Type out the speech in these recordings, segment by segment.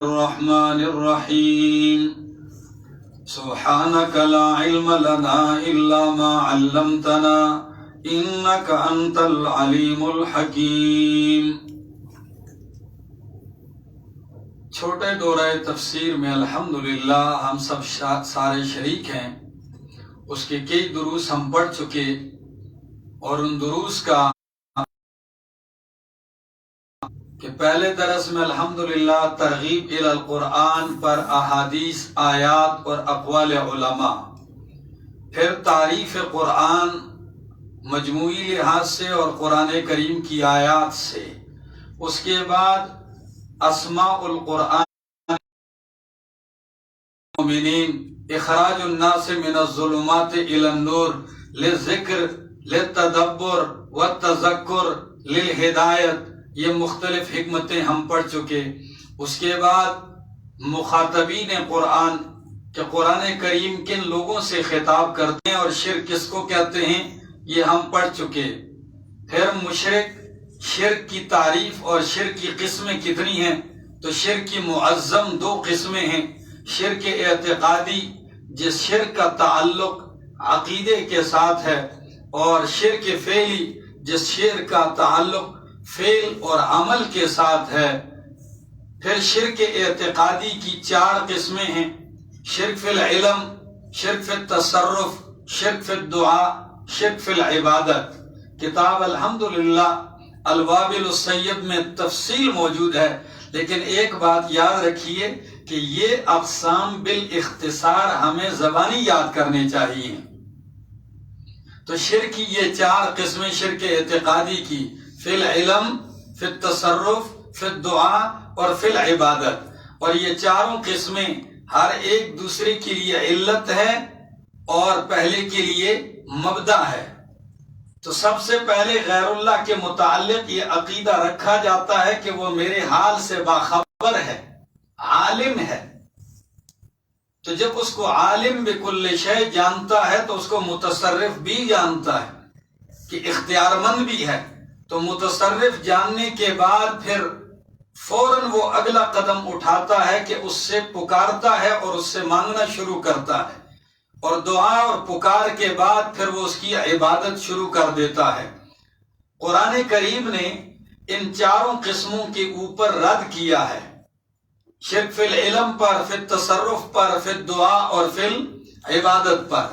الرحمن الرحيم سبحانك لا علم لنا إلا ما علمتنا إنك أنت العليم الحكيم۔ چھوٹے دورہ تفسیر میں الحمدللہ ہم سب سارے شریک ہیں۔ اس کے کئی دروس ہم پڑھ چکے اور ان دروس کا کہ پہلے درس میں الحمدللہ ترغیب الی القرآن پر احادیث، آیات اور اقوال علماء، پھر تعریف قرآن مجموعی لحاظ سے اور قرآن کریم کی آیات سے، اس کے بعد اسماء القرآن المؤمنین، اخراج الناس من الظلمات الی النور، للذکر، للتدبر والتذکر، للہدایت، یہ مختلف حکمتیں ہم پڑھ چکے۔ اس کے بعد مخاطبین قرآن کہ قرآن کریم کن لوگوں سے خطاب کرتے ہیں اور شرک کس کو کہتے ہیں، یہ ہم پڑھ چکے۔ پھر مشرک، شرک کی تعریف اور شرک کی قسمیں کتنی ہیں، تو شرک کی معظم دو قسمیں ہیں۔ شرک اعتقادی، جس شرک کا تعلق عقیدے کے ساتھ ہے، اور شرک فعلی، جس شرک کا تعلق فعل اور عمل کے ساتھ ہے۔ پھر شرک اعتقادی کی چار قسمیں ہیں: شرک فی العلم، شرک فی التصرف، شرک فی الدعاء، شرک فی العبادت۔ کتاب الحمدللہ الوابل السیب میں تفصیل موجود ہے، لیکن ایک بات یاد رکھیے کہ یہ اقسام بالاختصار ہمیں زبانی یاد کرنے چاہیے۔ تو شرک کی یہ چار قسمیں شرک اعتقادی کی، فی العلم، فی التصرف، فی الدعاء اور فی العبادت، اور یہ چاروں قسمیں ہر ایک دوسرے کے لیے علت ہے اور پہلے کے لیے مبدا ہے۔ تو سب سے پہلے غیر اللہ کے متعلق یہ عقیدہ رکھا جاتا ہے کہ وہ میرے حال سے باخبر ہے، عالم ہے۔ تو جب اس کو عالم بکل شے جانتا ہے تو اس کو متصرف بھی جانتا ہے کہ اختیار مند بھی ہے۔ تو متصرف جاننے کے بعد پھر فوراً وہ اگلا قدم اٹھاتا ہے کہ اس سے پکارتا ہے اور اس سے مانگنا شروع کرتا ہے، اور دعا اور پکار کے بعد پھر وہ اس کی عبادت شروع کر دیتا ہے۔ قرآن کریم نے ان چاروں قسموں کے اوپر رد کیا ہے، شرک فی العلم پر، فی التصرف پر، فی الدعاء اور فی العبادت پر۔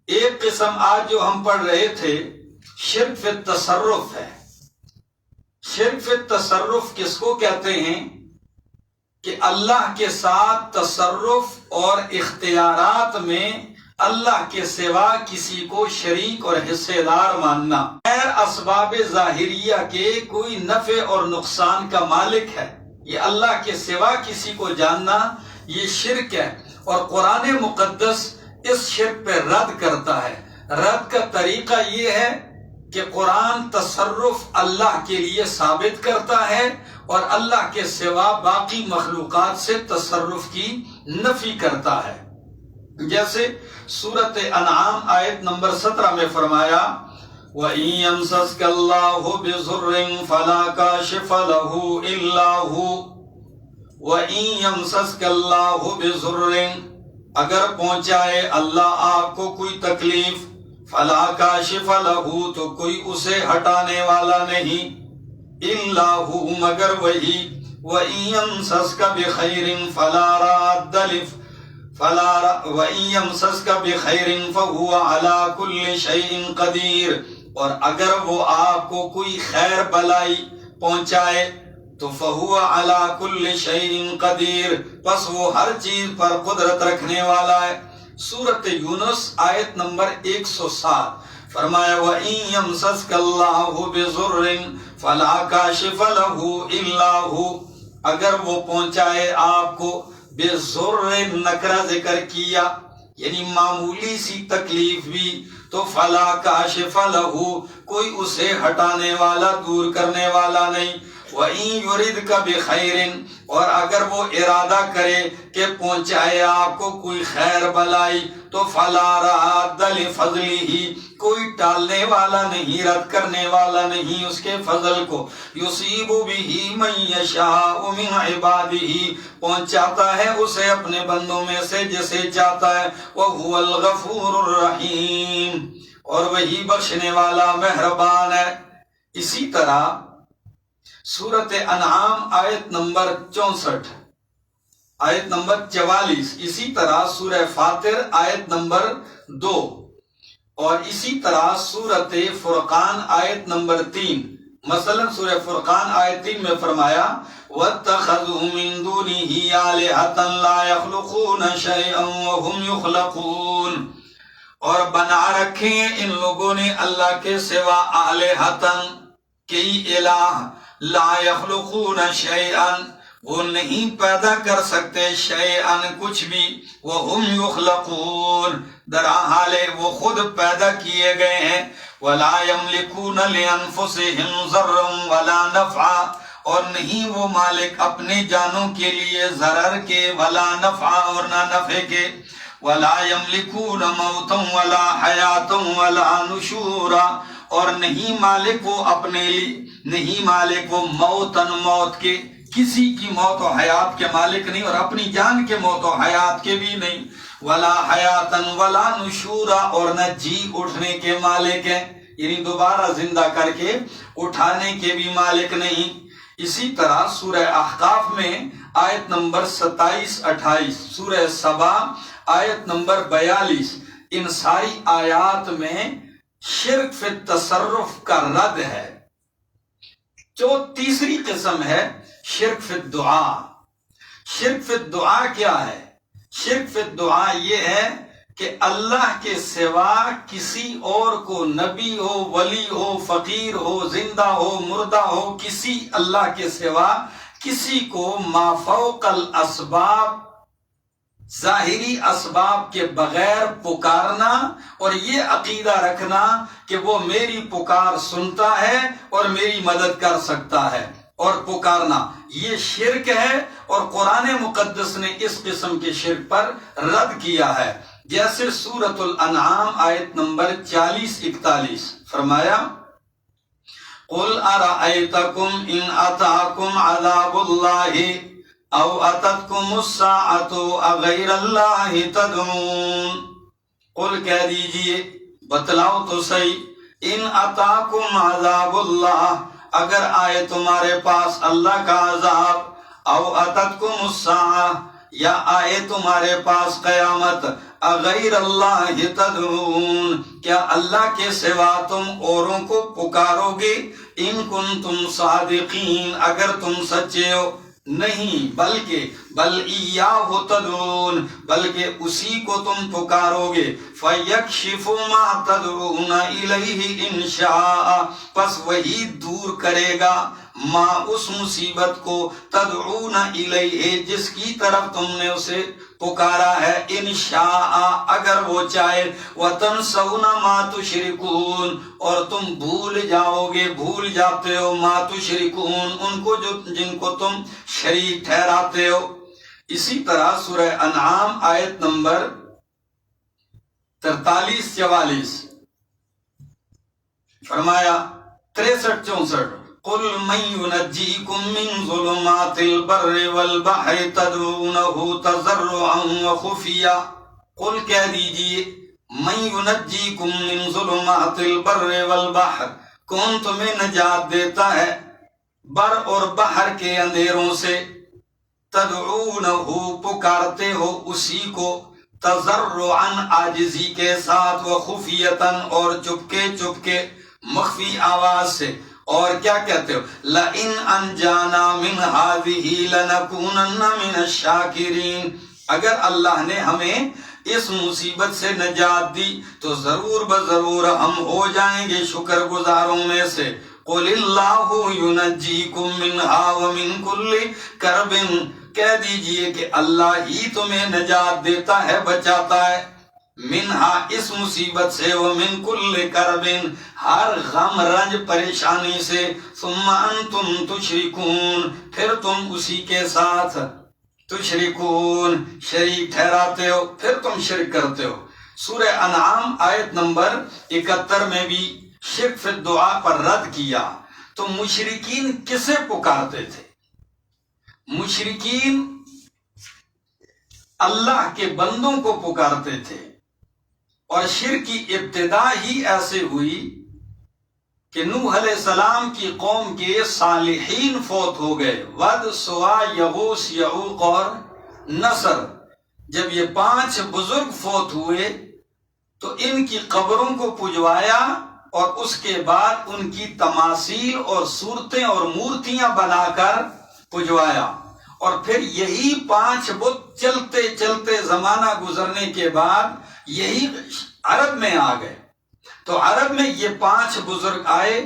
ایک قسم آج جو ہم پڑھ رہے تھے شرک فی التصرف ہے۔ شرک فی التصرف کس کو کہتے ہیں کہ اللہ کے ساتھ تصرف اور اختیارات میں اللہ کے سوا کسی کو شریک اور حصے دار ماننا، غیر اسباب ظاہریہ کے کوئی نفع اور نقصان کا مالک ہے، یہ اللہ کے سوا کسی کو جاننا، یہ شرک ہے۔ اور قرآن مقدس اس شرک پہ رد کرتا ہے۔ رد کا طریقہ یہ ہے کہ قرآن تصرف اللہ کے لیے ثابت کرتا ہے اور اللہ کے سوا باقی مخلوقات سے تصرف کی نفی کرتا ہے۔ جیسے سورۃ انعام آیت نمبر 17 میں فرمایا وَإِن يَمْسَسْكَ اللَّهُ بِضُرٍّ فَلَا كَاشِفَ لَهُ إِلَّا هُوَ وَإِن يَمْسَسْكَ اللَّهُ بِضُرٍّ، اگر پہنچائے اللہ آپ کو کوئی تکلیف، فلا کاشف لہ، تو کوئی اسے ہٹانے والا نہیں، الا ہو، مگر وہی، وَإِن يَمْسَسْكَ بِخَيْرٍ فَلَا رَادَّ وَإِن يَمْسَسْكَ بِخَيْرٍ فَهُوَ عَلَى كُلِّ شَيْءٍ قَدِيرٌ، اور اگر وہ آپ کو کوئی خیر بلائی پہنچائے تو فَهُوَ عَلَى كُلِّ شَيْءٍ قَدِيرٌ، پس وہ ہر چیز پر قدرت رکھنے والا ہے۔ سورۃ یونس آیت نمبر 107 فرمایا وَإِن يَمْسَسْكَ اللَّهُ بِضُرٍّ فَلَا كَاشِفَ لَهُ إِلَّا هُوَ، اگر وہ پہنچائے آپ کو، بِضُرٍّ نکرہ ذکر کیا، یعنی معمولی سی تکلیف بھی، تو فَلَا كَاشِفَ لَهُ، کوئی اسے ہٹانے والا، دور کرنے والا نہیں، وَإِن يُرِدْكَ بِخَيْرٍ اور اگر وہ ارادہ کرے کہ پہنچائے آپ کو کوئی خیر بلائی تو فَلَا رَادَّ لِفَضْلِهِ کوئی ٹالنے والا نہیں، رد کرنے والا نہیں اس کے فضل کو، يُصِيبُ بِهِ مَن يَشَاءُ مِنْ عِبَادِهِ پہنچاتا ہے اسے اپنے بندوں میں سے جسے چاہتا ہے، وَهُوَ الْغَفُورُ الرَّحِيمُ اور وہی بخشنے والا مہربان ہے۔ اسی طرح سورۃ انعام آیت نمبر 64، آیت نمبر 44، اسی طرح سورہ فاطر آیت نمبر 2، اور اسی طرح سورۃ فرقان آیت نمبر 3۔ مثلا سورہ فرقان آیت 3 میں فرمایا وَاتَّخَذُوا مِن دُونِهِ آلِهَةً لَا يَخْلُقُونَ شَيْئًا وَهُمْ يُخْلَقُونَ اور بنا رکھے ہیں ان لوگوں نے اللہ کے سوا آلہتن کئی الہ لا یخلقون شیئا وہ نہیں پیدا کر سکتے شیئا کچھ بھی، وہم یخلقون در حال وہ خود پیدا کیے گئے ہیں، ولا یملکون لانفسہم ضرا ولا نفعا اور نہیں وہ مالک اپنے جانوں کے لیے ضرر کے، ولا نفعا اور نہ نفع کے، وَلَا يَمْلِكُونَ مَوْتًا وَلَا حَيَاةً وَلَا نُشُورًا اور نہیں مالک وہ اپنے لیے، نہیں مالک وہ موتاً موت کے، کسی کی موت و حیات کے مالک نہیں اور اپنی جان کے موت و حیات کے بھی نہیں، وَلَا حَيَاةً وَلَا نُشُورًا اور نہ جی اٹھنے کے مالک ہیں، یعنی دوبارہ زندہ کر کے اٹھانے کے بھی مالک نہیں۔ اسی طرح سورہ احقاف میں آیت نمبر 27-28، سورہ سبا آیت نمبر 42، ان ساری آیات میں شرک فی التصرف کا رد ہے۔ جو تیسری قسم ہے شرک فی الدعا۔ شرک فی الدعا کیا ہے؟ شرک فی الدعا یہ ہے کہ اللہ کے سوا کسی اور کو، نبی ہو، ولی ہو، فقیر ہو، زندہ ہو، مردہ ہو، کسی اللہ کے سوا کسی کو ما فوق الاسباب ظاہری اسباب کے بغیر پکارنا اور یہ عقیدہ رکھنا کہ وہ میری پکار سنتا ہے اور میری مدد کر سکتا ہے، اور پکارنا یہ شرک ہے، اور قرآن مقدس نے اس قسم کے شرک پر رد کیا ہے۔ جیسے سورۃ الانعام آیت نمبر 40-41 فرمایا قُلْ أَرَأَيْتَكُمْ إِنْ أَتَاكُمْ عَذَابُ اللَّهِ او اتتکم الساعۃ اغیر اللہ تدعون قل کہہ دیجئے، بتلاؤ تو صحیح، ان اتاکم عذاب اللہ اگر آئے تمہارے پاس اللہ کا عذاب، او اتتکم الساعہ یا آئے تمہارے پاس قیامت، اغیر اللہ تدعون کیا اللہ کے سوا تم اوروں کو پکارو گے؟ ان کنتم صادقین اگر تم سچے ہو، نہیں بلکہ بل ایاہ تدعون بلکہ اسی کو تم پکارو گے، فیکشف ما تدعون الیہ ان شاء پس وہی دور کرے گا ما اس مصیبت کو تدعون الیہ جس کی طرف تم نے اسے پکارا ہے، ان شاء اگر وہ چاہے، وتنسون ما تشرکون اور تم بھول جاؤ گے، بھول جاتے ہو، ما تشرکون ان کو جن کو تم شریک ٹھہراتے ہو۔ اسی طرح سورہ انعام آیت نمبر 43-44 فرمایا 63-64 قُلْ مَنْ يُنَجِّيكُمْ مِنْ ظُلُمَاتِ الْبَرِّ وَالْبَحْرِ تَدْعُونَهُ تَضَرُّعًا وَخُفْيًا قُلْ کہہ دیجئے، مَنْ يُنَجِّيكُمْ مِنْ ظُلُمَاتِ الْبَرِّ وَالْبَحْرِ کون تمہیں نجات دیتا ہے بر اور بحر کے اندھیروں سے، تدعونہو پکارتے ہو اسی کو، تضرعاً عاجزی کے ساتھ، وخفیتاً اور چپکے چپکے مخفی آواز سے، اور کیا کہتے ہو، لَإِنْ أَنْجَانَا مِنْ هَذِهِ لَنَكُونَنَّ مِنَ الشَّاكِرِينَ اگر اللہ نے ہمیں اس مصیبت سے نجات دی تو ضرور بضرور ہم ہو جائیں گے شکر گزاروں میں سے۔ قُلِ اللَّهُ يُنَجِّيكُم مِّنْهَا وَمِن كُلِّ كَرْبٍ کہہ دیجئے کہ اللہ ہی تمہیں نجات دیتا ہے، بچاتا ہے، منہا اس مصیبت سے، ومن کل کربن ہر غم رنج پریشانی سے، ثم انتم تشرکون پھر تم اسی کے ساتھ تشرکون شریک ٹھہراتے ہو، پھر تم شرک کرتے ہو۔ سورہ انعام آیت نمبر 71 میں بھی شرک فی الدعا پر رد کیا۔ تو مشرکین کسے پکارتے تھے؟ مشرکین اللہ کے بندوں کو پکارتے تھے، اور شرک کی ابتدا ہی ایسے ہوئی کہ نوح علیہ السلام کی قوم کے صالحین فوت ہو گئے، ود، سوا، یغوث، یعوق اور نصر۔ جب یہ 5 بزرگ فوت ہوئے تو ان کی قبروں کو پجوایا، اور اس کے بعد ان کی تماثیل اور صورتیں اور مورتیاں بنا کر پجوایا، اور پھر یہی 5 بت چلتے چلتے زمانہ گزرنے کے بعد یہی عرب میں آ گئے۔ تو عرب میں یہ 5 بزرگ آئے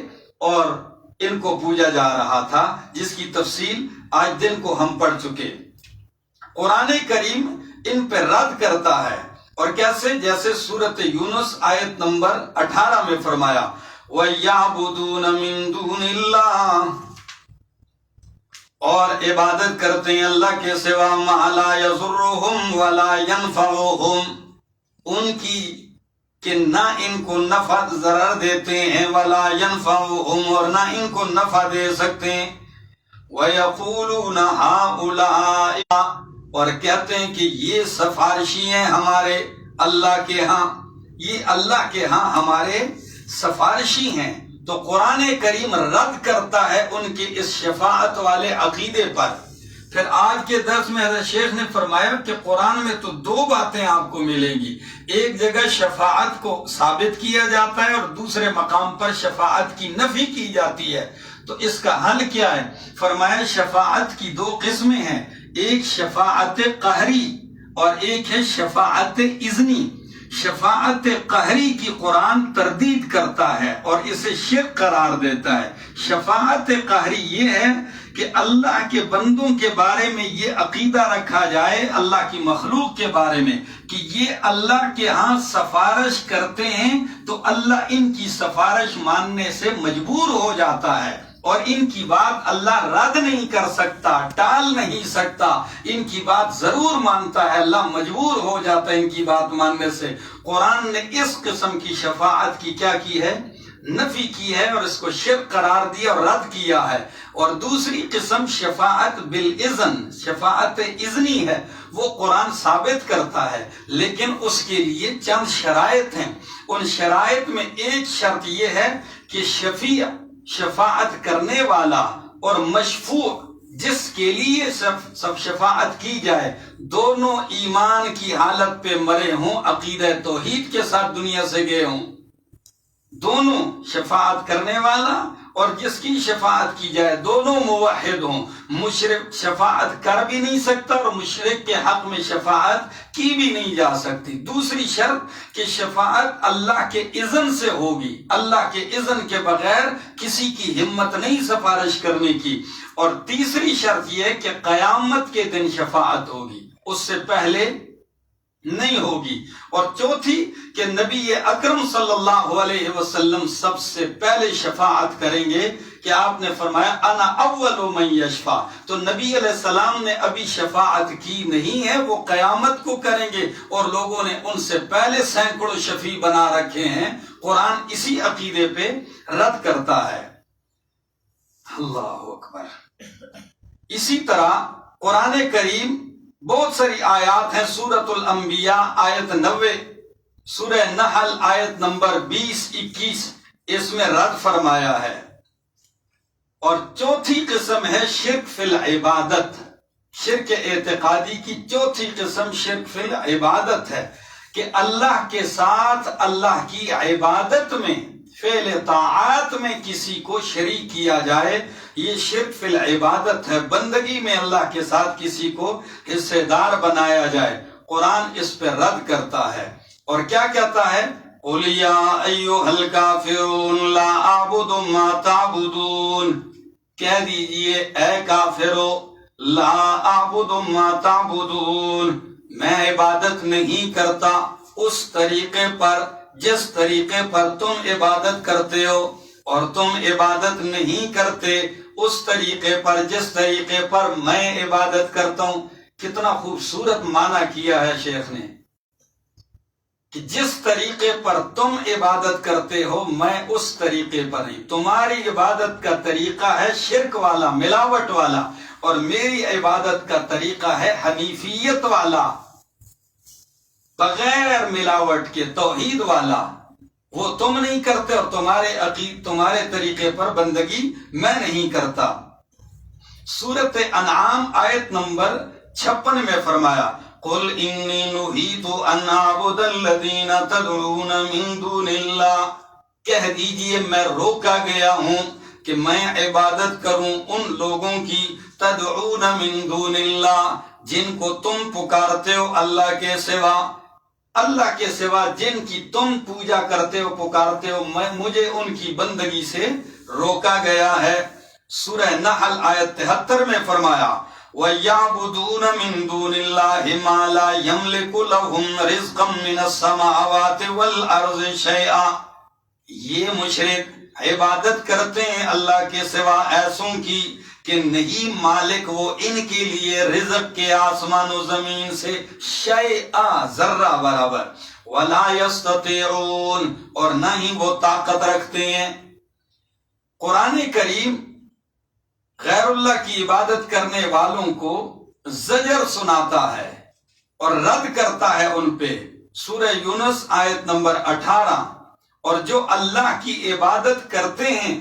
اور ان کو پوجا جا رہا تھا، جس کی تفصیل آج دن کو ہم پڑھ چکے۔ قرآن کریم ان پہ رد کرتا ہے، اور کیسے؟ جیسے سورۃ یونس آیت نمبر 18 میں فرمایا وَيَعْبُدُونَ مِن دُونِ اللَّهِ، اور عبادت کرتے ہیں اللہ کے سوا، مَا لَا يَضُرُّهُمْ وَلَا يَنْفَعُهُمْ، ان کی کہ نہ ان کو نفع ضرر دیتے ہیں، وَلَا يَنْفَعُهُمْ، اور نہ ان کو نفع دے سکتے ہیں، وَيَقُولُونَ هَؤُلَاءِ، اور کہتے ہیں کہ یہ سفارشی ہیں ہمارے اللہ کے ہاں، یہ اللہ کے ہاں ہمارے سفارشی ہیں۔ تو قرآن کریم رد کرتا ہے ان کے اس شفاعت والے عقیدے پر۔ پھر آج کے درس میں حضرت شیخ نے فرمایا کہ قرآن میں تو 2 باتیں آپ کو ملیں گی، ایک جگہ شفاعت کو ثابت کیا جاتا ہے اور دوسرے مقام پر شفاعت کی نفی کی جاتی ہے۔ تو اس کا حل کیا ہے؟ فرمایا شفاعت کی 2 قسمیں ہیں، ایک شفاعت قہری اور ایک ہے شفاعت اذنی۔ شفاعت قہری کی قرآن تردید کرتا ہے اور اسے شرک قرار دیتا ہے۔ شفاعت قہری یہ ہے کہ اللہ کے بندوں کے بارے میں یہ عقیدہ رکھا جائے، اللہ کی مخلوق کے بارے میں، کہ یہ اللہ کے ہاں سفارش کرتے ہیں تو اللہ ان کی سفارش ماننے سے مجبور ہو جاتا ہے، اور ان کی بات اللہ رد نہیں کر سکتا، ٹال نہیں سکتا، ان کی بات ضرور مانتا ہے، اللہ مجبور ہو جاتا ہے ان کی بات ماننے سے۔ قرآن نے اس قسم کی شفاعت کی کیا کی ہے؟ نفی کی ہے، اور اس کو شرک قرار دیا اور رد کیا ہے۔ اور دوسری قسم شفاعت بالاذن، شفاعت اذنی ہے، وہ قرآن ثابت کرتا ہے، لیکن اس کے لیے چند شرائط ہیں۔ ان شرائط میں ایک شرط یہ ہے کہ شفاعت کرنے والا اور مشفوع جس کے لیے سب شفاعت کی جائے، دونوں ایمان کی حالت پہ مرے ہوں، عقیدہ توحید کے ساتھ دنیا سے گئے ہوں۔ دونوں، شفاعت کرنے والا اور جس کی شفاعت کی جائے، دونوں موحد ہوں۔ مشرک شفاعت کر بھی نہیں سکتا اور مشرک کے حق میں شفاعت کی بھی نہیں جا سکتی۔ دوسری شرط کہ شفاعت اللہ کے اذن سے ہوگی، اللہ کے اذن کے بغیر کسی کی ہمت نہیں سفارش کرنے کی۔ اور تیسری شرط یہ ہے کہ قیامت کے دن شفاعت ہوگی، اس سے پہلے نہیں ہوگی۔ اور چوتھی کہ نبی اکرم صلی اللہ علیہ وسلم سب سے پہلے شفاعت کریں گے، کہ آپ نے فرمایا انا اول من یشفع، تو نبی علیہ السلام نے ابھی شفاعت کی نہیں ہے، وہ قیامت کو کریں گے، اور لوگوں نے ان سے پہلے سینکڑوں شفیع بنا رکھے ہیں۔ قرآن اسی عقیدے پہ رد کرتا ہے۔ اللہ اکبر۔ اسی طرح قرآن کریم بہت ساری آیات ہیں، سورۃ الانبیاء آیت 90، سورہ نحل آیت نمبر 20-21، اس میں رد فرمایا ہے۔ اور چوتھی قسم ہے شرک فی العبادت، شرک اعتقادی کی چوتھی قسم شرک فی العبادت ہے، کہ اللہ کے ساتھ اللہ کی عبادت میں، فعل طاعات میں کسی کو شریک کیا جائے، یہ شرک فی العبادت ہے۔ بندگی میں اللہ کے ساتھ کسی کو حصے دار بنایا جائے، قرآن اس پہ رد کرتا ہے۔ اور کیا کہتا ہے؟ قُلْ يَا أَيُّهَا الْكَافِرُونَ لَا أَعْبُدُ مَا تَعْبُدُونَ، کہہ دیجئے اے کافرو، لا أَعْبُدُ مَا تَعْبُدُونَ، میں عبادت نہیں کرتا اس طریقے پر جس طریقے پر تم عبادت کرتے ہو، اور تم عبادت نہیں کرتے اس طریقے پر جس طریقے پر میں عبادت کرتا ہوں۔ کتنا خوبصورت معنی کیا ہے شیخ نے کہ جس طریقے پر تم عبادت کرتے ہو میں اس طریقے پر نہیں۔ تمہاری عبادت کا طریقہ ہے شرک والا، ملاوٹ والا، اور میری عبادت کا طریقہ ہے حنیفیت والا، بغیر ملاوٹ کے، توحید والا۔ وہ تم نہیں کرتے اور تمہارے طریقے پر بندگی میں نہیں کرتا۔ سورۃ انعام آیت نمبر 56 میں فرمایا قُلْ إِنِّي نُهِيتُ أَنْ أَعْبُدَ الَّذِينَ تَدْعُونَ مِن دُونِ اللَّهِ، کہہ دیجئے میں روکا گیا ہوں کہ میں عبادت کروں ان لوگوں کی تدعون من دون اللہ، جن کو تم پکارتے ہو اللہ کے سوا، اللہ کے سوا جن کی تم پوجا کرتے ہو پکارتے ہو، مجھے ان کی بندگی سے روکا گیا ہے۔ سورہ نحل آیت 73 میں فرمایا وَيَعْبُدُونَ مِن دُونِ اللَّهِ مَا لَا يَمْلِكُ لَهُمْ رِزْقًا مِّنَ السَّمَاوَاتِ وَالْأَرْضِ شَيْئًا، یہ مشرک عبادت کرتے ہیں اللہ کے سوا ایسوں کی کہ نہیں مالک وہ ان کے لیے رزق کے آسمان و زمین سے شیئا، ذرہ برابر، وَلَا يَسْتَطِيعُونَ، اور نہ ہی وہ طاقت رکھتے ہیں۔ قرآن کریم غیر اللہ کی عبادت کرنے والوں کو زجر سناتا ہے اور رد کرتا ہے ان پہ۔ سورہ یونس آیت نمبر 18، اور جو اللہ کی عبادت کرتے ہیں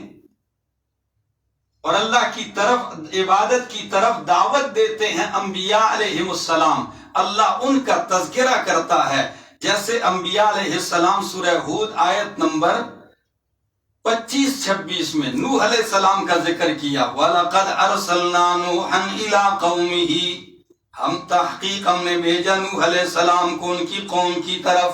اور اللہ کی طرف عبادت کی طرف دعوت دیتے ہیں انبیاء علیہ السلام، اللہ ان کا تذکرہ کرتا ہے، جیسے انبیاء علیہ السلام سورہ ہود آیت نمبر 25-26 میں نوح علیہ السلام کا ذکر کیا وَلَقَدْ أَرْسَلْنَا نُوحًا إِلَىٰ قَوْمِهِ، ہم تحقیق ہم نے بھیجا نوح علیہ السلام کو ان کی قوم کی طرف۔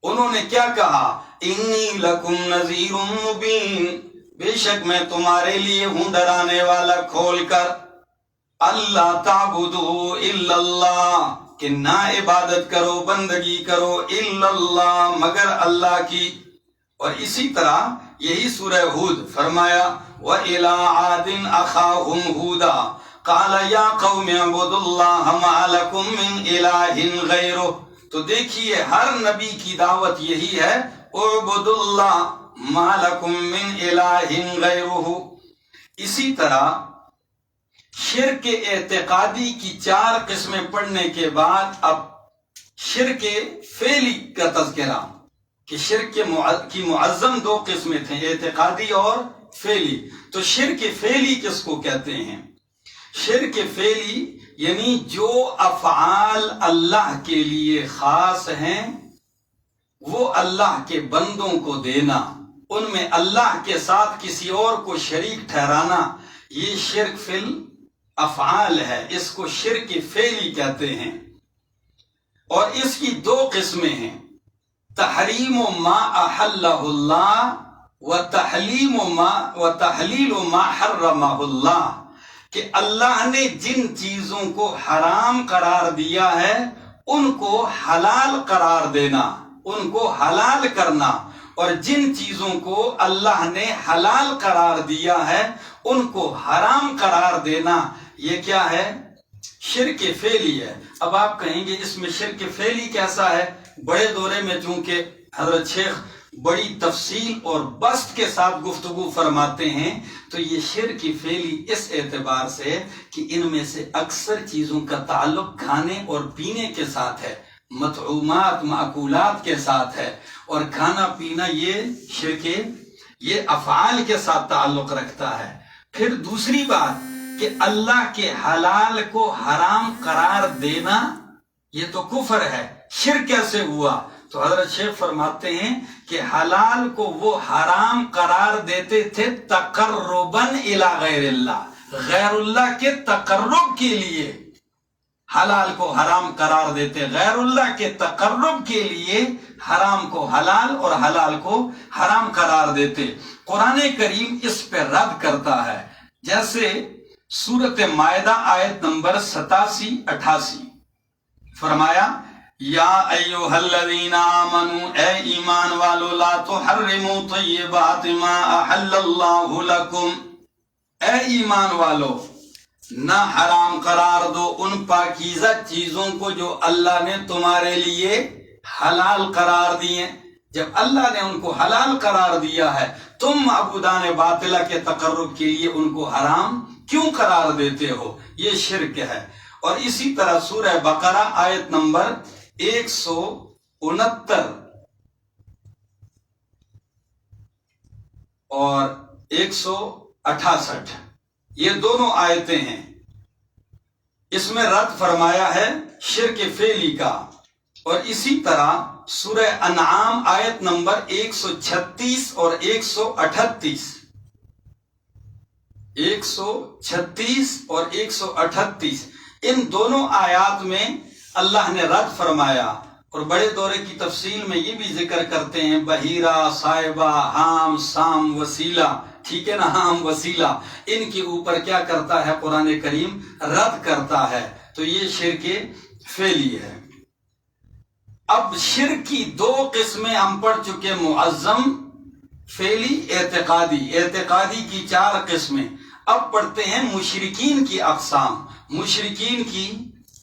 انہوں نے کیا کہا؟ إِنِّي لَكُمْ نَذِيرٌ مُّبِينٌ، بے شک میں تمہارے لیے ہوں ڈرانے والا کھول کر، اللہ تعبدوا الا اللہ، کہ نہ عبادت کرو بندگی کرو الا اللہ، مگر اللہ کی۔ اور اسی طرح یہی سورہ ہود فرمایا وَإِلَىٰ عَادٍ أَخَاهُمْ هُودًا قَالَ يَا قَوْمِ اعْبُدُوا اللَّهَ مَا لَكُم مِّنْ إِلَٰهٍ غَيْرُهُ۔ تو دیکھیے ہر نبی کی دعوت یہی ہے اعبدوا اللہ مَا لَكُم مِّنْ إِلَٰهٍ غَيْرُهُ۔ اسی طرح شرک اعتقادی کی 4 قسمیں پڑھنے کے بعد اب شرک فعلی کا تذکرہ، کہ شرک کی معظم 2 قسمیں تھیں، اعتقادی اور فعلی۔ تو شرک فعلی کس کو کہتے ہیں؟ شرک فعلی یعنی جو افعال اللہ کے لیے خاص ہیں وہ اللہ کے بندوں کو دینا، ان میں اللہ کے ساتھ کسی اور کو شریک ٹھہرانا، یہ شرک فی الافعال ہے، اس کو شرک فعلی کہتے ہیں۔ اور اس کی 2 قسمیں ہیں، تحریم ما احلہ اللہ وتحلیل ما حرمہ اللہ، کہ اللہ نے جن چیزوں کو حرام قرار دیا ہے ان کو حلال قرار دینا، ان کو حلال کرنا، اور جن چیزوں کو اللہ نے حلال قرار دیا ہے ان کو حرام قرار دینا، یہ کیا ہے؟ شرک فعلی ہے۔ اب آپ کہیں گے اس میں شرک فعلی کیسا ہے؟ بڑے دورے میں چونکہ حضرت شیخ بڑی تفصیل اور بسط کے ساتھ گفتگو فرماتے ہیں، تو یہ شرک فعلی اس اعتبار سے کہ ان میں سے اکثر چیزوں کا تعلق کھانے اور پینے کے ساتھ ہے، مطعومات معقولات کے ساتھ ہے، اور کھانا پینا یہ شرک یہ افعال کے ساتھ تعلق رکھتا ہے۔ پھر دوسری بات کہ اللہ کے حلال کو حرام قرار دینا، یہ تو کفر ہے۔ شرک کیسے ہوا؟ تو حضرت شیخ فرماتے ہیں کہ حلال کو وہ حرام قرار دیتے تھے تقرباً الی غیر اللہ، غیر اللہ کے تقرب کے لیے حلال کو حرام قرار دیتے، غیر اللہ کے تقرب کے لیے حرام کو حلال اور حلال کو حرام قرار دیتے۔ قرآن کریم اس پہ رد کرتا ہے، جیسے سورۃ مائدہ آیت نمبر 87-88 فرمایا یا ایھا الذین آمنوا، اے ایمان والو، لا تحرموا طیبات ما احل اللہ لکم، اے ایمان والو نہ حرام قرار دو ان پاکیزہ چیزوں کو جو اللہ نے تمہارے لیے حلال قرار دیے۔ جب اللہ نے ان کو حلال قرار دیا ہے، تم معبودان باطلہ کے تقرب کے لیے ان کو حرام کیوں قرار دیتے ہو؟ یہ شرک ہے۔ اور اسی طرح سورہ بقرہ آیت نمبر 169 اور 168، یہ دونوں آیتیں ہیں، اس میں رد فرمایا ہے شرک فعلی کا۔ اور اسی طرح سورہ انعام آیت نمبر 136 اور 138، 136 اور 138، ان دونوں آیات میں اللہ نے رد فرمایا۔ اور بڑے دورے کی تفصیل میں یہ بھی ذکر کرتے ہیں بحیرہ، صائبہ، حام، سام، وسیلہ، ٹھیک ہے نا، حام، وسیلہ، ان کے اوپر کیا کرتا ہے قرآن کریم؟ رد کرتا ہے۔ تو یہ شرک فعلی ہے۔ اب شرک کی دو قسمیں ہم پڑھ چکے، معظم، فعلی، اعتقادی۔ اعتقادی کی 4 قسمیں۔ اب پڑھتے ہیں مشرکین کی اقسام۔ مشرکین کی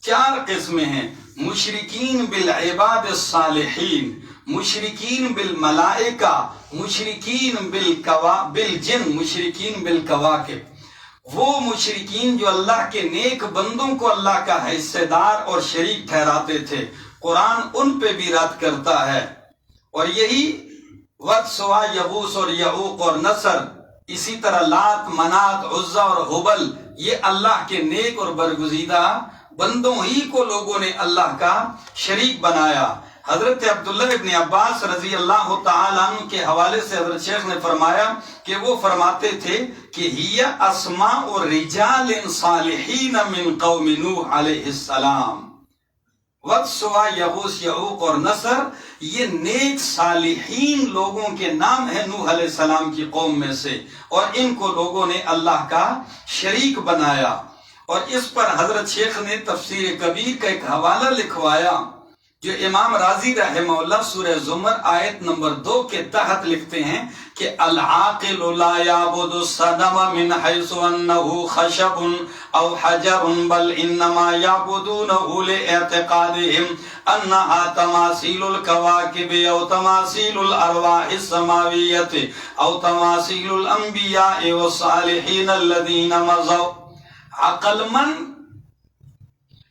4 قسمیں ہیں: مشرکین بالعباد الصالحین، مشرکین بالملائکہ، مشرکین بالجن، مشرکین بالکواکب۔ وہ مشرکین جو اللہ کے نیک بندوں کو اللہ کا حصہ دار اور شریک ٹھہراتے تھے، قرآن ان پہ بھی رد کرتا ہے۔ اور یہی ود، سوا، یغوث اور یعوق اور نصر، اسی طرح لات، منات، عزا اور حبل، یہ اللہ کے نیک اور برگزیدہ بندوں ہی کو لوگوں نے اللہ کا شریک بنایا۔ حضرت عبداللہ ابن عباس رضی اللہ تعالیٰ عنہ کے حوالے سے حضرت شیخ نے فرمایا کہ وہ فرماتے تھے کہ ہی اسماء رجال صالحین من قوم نوح علیہ السلام۔ ود، سوا، یغوث، یعوق اور نصر، یہ نیک صالحین لوگوں کے نام ہیں نوح علیہ السلام کی قوم میں سے، اور ان کو لوگوں نے اللہ کا شریک بنایا۔ اور اس پر حضرت شیخ نے تفسیر کبیر کا ایک حوالہ لکھوایا جو امام راضی رحمہ اللہ سورہ زمر آیت نمبر 2 کے تحت لکھتے ہیں کہ العاقل لا يعبد الصنم من حيث انه خشب او حجر بل انما يعبدونه لاعتقادهم انها تماثيل الكواكب او تماثيل الارواح السماوية او تماثيل الانبياء والصالحين الذين مضوا۔ عقل مند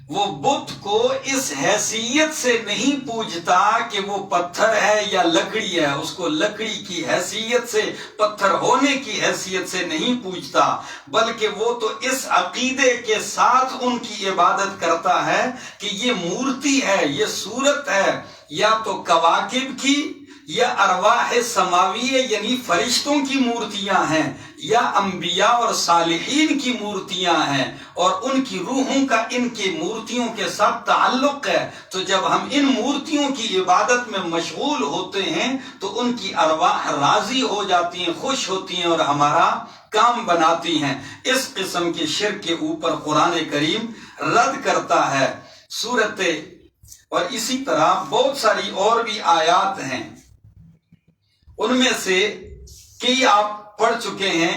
وہ بت کو اس حیثیت سے نہیں پوجتا کہ وہ پتھر ہے یا لکڑی ہے، اس کو لکڑی کی حیثیت سے، پتھر ہونے کی حیثیت سے نہیں پوجتا، بلکہ وہ تو اس عقیدے کے ساتھ ان کی عبادت کرتا ہے کہ یہ مورتی ہے، یہ صورت ہے یا تو کواکب کی یا ارواح سماویہ یعنی فرشتوں کی مورتیاں ہیں، یا انبیاء اور صالحین کی مورتیاں ہیں، اور ان کی روحوں کا ان کی مورتیوں کے ساتھ تعلق ہے۔ تو جب ہم ان مورتیوں کی عبادت میں مشغول ہوتے ہیں تو ان کی ارواح راضی ہو جاتی ہیں، خوش ہوتی ہیں اور ہمارا کام بناتی ہیں۔ اس قسم کے شرک کے اوپر قرآن کریم رد کرتا ہے سورت، اور اسی طرح بہت ساری اور بھی آیات ہیں، ان میں سے کئی آپ پڑھ چکے ہیں۔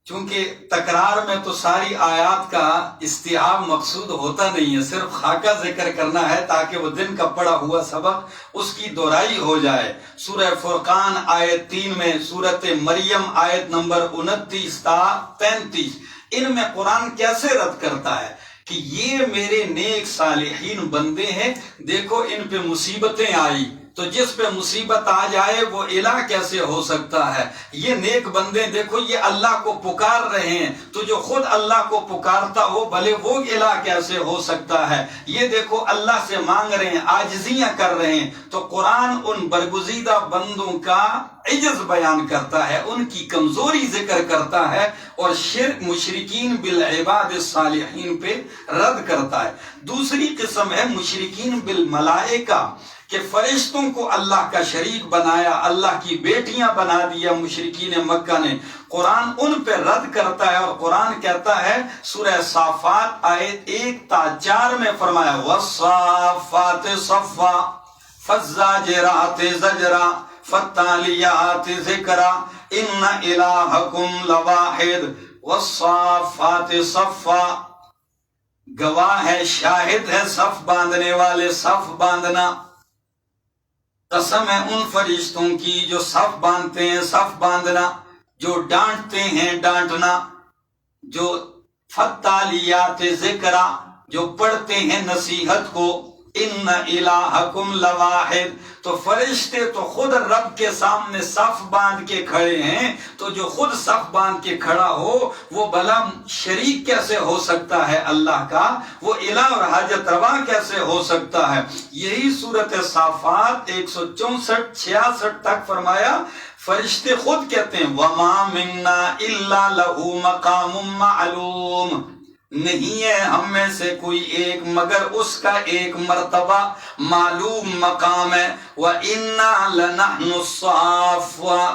چونکہ تکرار میں تو ساری آیات کا استیعاب مقصود ہوتا نہیں ہے، صرف خاکہ ذکر کرنا ہے تاکہ وہ دن کا پڑھا ہوا سبق اس کی دہرائی ہو جائے۔ سورہ فرقان آیت 3 میں، سورت مریم آیت نمبر 29 تا 35، ان میں قرآن کیسے رد کرتا ہے کہ یہ میرے نیک صالحین بندے ہیں، دیکھو ان پہ مصیبتیں آئی تو جس پہ مصیبت آ جائے وہ الہ کیسے ہو سکتا ہے؟ یہ نیک بندے دیکھو یہ اللہ کو پکار رہے ہیں، تو جو خود اللہ کو پکارتا ہو بھلے وہ الہ کیسے ہو سکتا ہے؟ یہ دیکھو اللہ سے مانگ رہے ہیں، عاجزیاں کر رہے ہیں۔ تو قرآن ان برگزیدہ بندوں کا عجز بیان کرتا ہے، ان کی کمزوری ذکر کرتا ہے، اور شرک مشرکین بالعباد الصالحین پہ رد کرتا ہے۔ دوسری قسم ہے مشرکین بالملائکہ، کہ فرشتوں کو اللہ کا شریک بنایا، اللہ کی بیٹیاں بنا دیا مشرکین مکہ نے۔ قرآن ان پہ رد کرتا ہے، اور قرآن کہتا ہے سورہ صافات آیت 1 تا 4 میں فرمایا والصافات صفا فالزاجرات زجرا فالتالیات ذکرا ان الہکم لواحد والصافات صفا۔ گواہ ہے، شاہد ہے صف باندھنے والے، صف باندھنا۔ قسم ہے ان فرشتوں کی جو صف باندھتے ہیں، صف باندھنا، جو ڈانٹتے ہیں، ڈانٹنا، جو فتالیات ذکرہ، جو پڑھتے ہیں نصیحت کو۔ ان الہکم لواحد، تو فرشتے تو خود رب کے سامنے صف باندھ کے کھڑے ہیں، تو جو خود صف باندھ کے کھڑا ہو وہ بھلا شریک کیسے ہو سکتا ہے اللہ کا؟ وہ الہ اور حاجت روا کیسے ہو سکتا ہے؟ یہی سورۃ صافات 164 66 تک فرمایا، فرشتے خود کہتے ہیں وَمَا مِنَّا إِلَّا لَهُ مَقَامٌ مَعْلُومٌ، نہیں ہے ہم میں سے کوئی ایک مگر اس کا ایک مرتبہ معلوم مقام ہے۔ وَإِنَّا لَنَحْنُ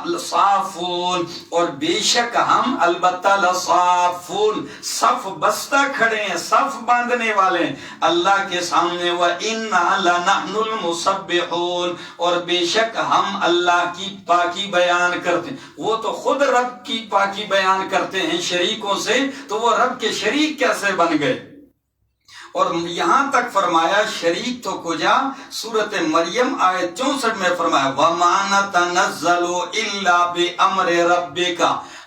الصَّافُونَ، اور بے شک ہم البتہ لصافون، صف بستہ کھڑے ہیں، صف باندھنے والے ہیں اللہ کے سامنے۔ وَإِنَّا لَنَحْنُ الْمُسَبِّحُونَ، اور بے شک ہم اللہ کی پاکی بیان کرتے ہیں۔ وہ تو خود رب کی پاکی بیان کرتے ہیں شریکوں سے، تو وہ رب کے شریک کیسے بن گئے؟ اور یہاں تک فرمایا شریک تو کجا، سورۃ مریم آیت 64 میں فرمایا وَمَا نَتَنَزَّلُ إِلَّا بِأَمْرِ رَبِّكَ،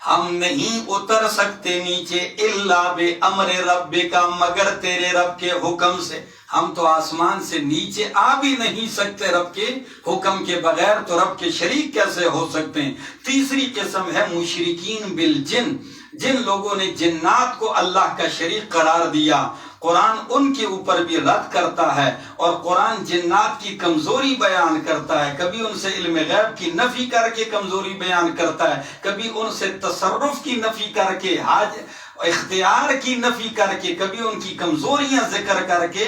ہم نہیں اتر سکتے نیچے الا بِأَمْرِ رَبِّكَ، مگر تیرے رب کے حکم سے۔ ہم تو آسمان سے نیچے آ بھی نہیں سکتے رب کے حکم کے بغیر، تو رب کے شریک کیسے ہو سکتے ہیں؟ تیسری قسم ہے مشرکین بالجن، جن لوگوں نے جنات کو اللہ کا شریک قرار دیا۔ قرآن ان کے اوپر بھی رد کرتا ہے، اور قرآن جنات کی کمزوری بیان کرتا ہے، کبھی ان سے علم غیب کی نفی کر کے کمزوری بیان کرتا ہے، کبھی ان سے تصرف کی نفی کر کے، اختیار کی نفی کر کے، کبھی ان کی کمزوریاں ذکر کر کے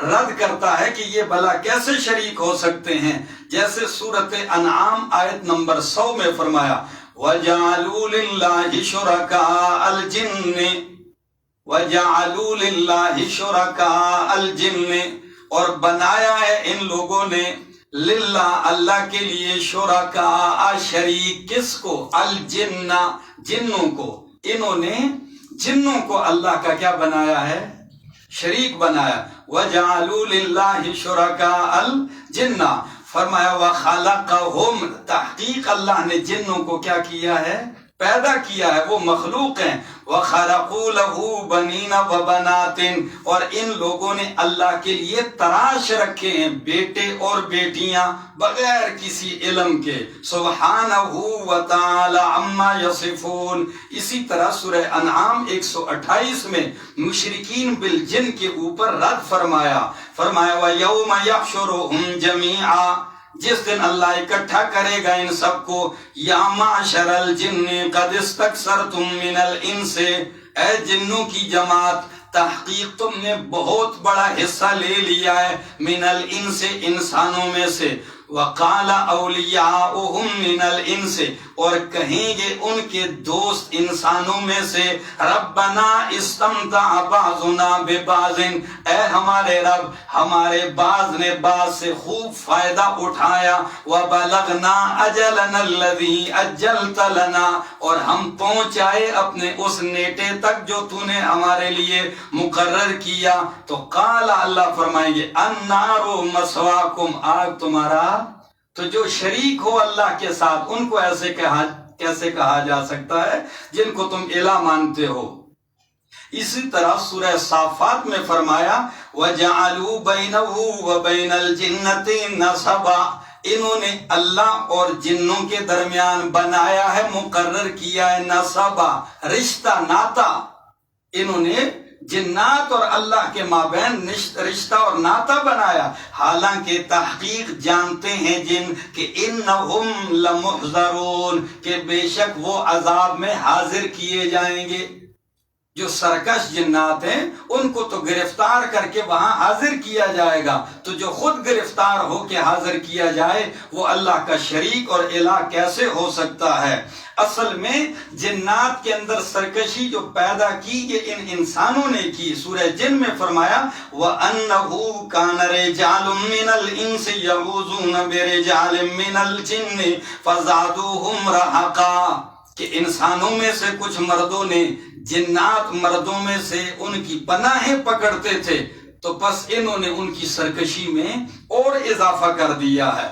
رد کرتا ہے کہ یہ بھلا کیسے شریک ہو سکتے ہیں۔ جیسے سورۃ انعام آیت نمبر 100 میں فرمایا وَجَعَلُوا لِلَّهِ شُرَكَاءَ الْجِنِّ وَجَعَلُوا لِلَّهِ شُرَكَاءَ الْجِنِّ، اور بنایا ہے ان لوگوں نے للہ اللہ کے لیے شرکاء شریک، کس کو؟ الجن، جنوں کو۔ انہوں نے جنوں کو اللہ کا کیا بنایا ہے؟ شریک بنایا۔ وَجَعَلُوا لِلَّهِ شُرَكَاءَ الْجِنَّ، فرمایا وَخَلَقَهُمْ، تحقیق اللہ نے جنوں کو کیا کیا ہے؟ پیدا کیا ہے، وہ مخلوق ہیں۔ وَخَلَقُوا لَهُ بَنِينَ وَبَنَاتٍ، اور ان لوگوں نے اللہ کے لیے تراش رکھے ہیں بیٹے اور بیٹیاں بغیر کسی علم کے۔ سبحانہ وتعالی عما یصفون۔ اسی طرح سورہ انعام 128 میں مشرکین بالجن کے اوپر رد فرمایا وَيَوْمَ يَحْشُرُهُمْ جَمِيعًا، جس دن اللہ اکٹھا کرے گا ان سب کو، یا معشر الجن قد استکثرتم من الانس، اے جنوں کی جماعت، تحقیق تم نے بہت بڑا حصہ لے لیا ہے، من الانس، انسانوں میں سے۔ وقال اولیاؤہم من الانس، اور کہیں گے ان کے دوست انسانوں میں سے، ربنا استمتع بعضنا ببعض، اے ہمارے رب، ہمارے بعض نے بعض سے خوب فائدہ اٹھایا، وبلغنا اجلنا الذی اجلت لنا، اور ہم پہنچ آئے اپنے اس نیٹے تک جو تو نے ہمارے لیے مقرر کیا۔ تو قال، اللہ فرمائیں گے النار مثواکم، آگ تمہارا۔ تو جو شریک ہو اللہ کے ساتھ ان کو ایسے کیسے کہا جا سکتا ہے جن کو تم الہ مانتے ہو؟ اسی طرح سورہ صافات میں فرمایا وَجَعَلُوا بَيْنَهُ وَبَيْنَ الْجِنَّةِ نَسَبًا، انہوں نے اللہ اور جنوں کے درمیان بنایا ہے، مقرر کیا ہے نسبہ، رشتہ، ناتا۔ انہوں نے جنات اور اللہ کے مابین رشتہ اور ناطہ بنایا، حالانکہ تحقیق جانتے ہیں جن کہ انہم لمحضرون، کہ بے شک وہ عذاب میں حاضر کیے جائیں گے۔ جو سرکش جنات ہیں ان کو تو گرفتار کر کے وہاں حاضر کیا جائے گا، تو جو خود گرفتار ہو کے حاضر کیا جائے وہ اللہ کا شریک اور الہ کیسے ہو سکتا ہے؟ اصل میں جنات کے اندر سرکشی جو پیدا کی یہ ان انسانوں نے کی۔ سورہ جن میں فرمایا وَأَنَّهُ كَانَ رِجَالٌ مِّنَ الْإِنسِ يَعُوذُونَ بِرِجَالٍ مِّنَ الْجِنِّ فَزَادُوهُمْ رَهَقًا، کہ انسانوں میں سے کچھ مردوں نے جنات مردوں میں سے ان کی پناہیں پکڑتے تھے، تو بس انہوں نے ان کی سرکشی میں اور اضافہ کر دیا ہے۔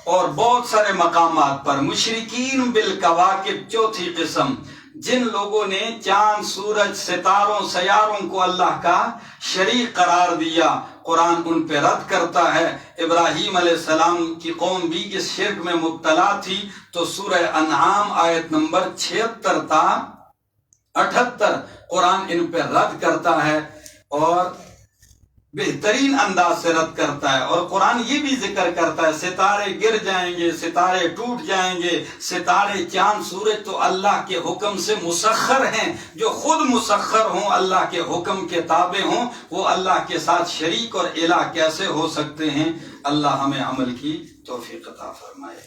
اور بہت سارے مقامات پر مشرکین بالکواکب، چوتھی قسم، جن لوگوں نے چاند سورج ستاروں سیاروں کو اللہ کا شریک قرار دیا، قرآن ان پہ رد کرتا ہے۔ ابراہیم علیہ السلام کی قوم بھی اس شرک میں مبتلا تھی، تو سورہ انعام آیت نمبر 76 تا 78 قرآن ان پہ رد کرتا ہے اور بہترین انداز سے رد کرتا ہے۔ اور قرآن یہ بھی ذکر کرتا ہے ستارے گر جائیں گے، ستارے ٹوٹ جائیں گے، ستارے چاند سورج تو اللہ کے حکم سے مسخر ہیں، جو خود مسخر ہوں اللہ کے حکم کے تابع ہوں وہ اللہ کے ساتھ شریک اور الہ کیسے ہو سکتے ہیں؟ اللہ ہمیں عمل کی توفیق عطا فرمائے۔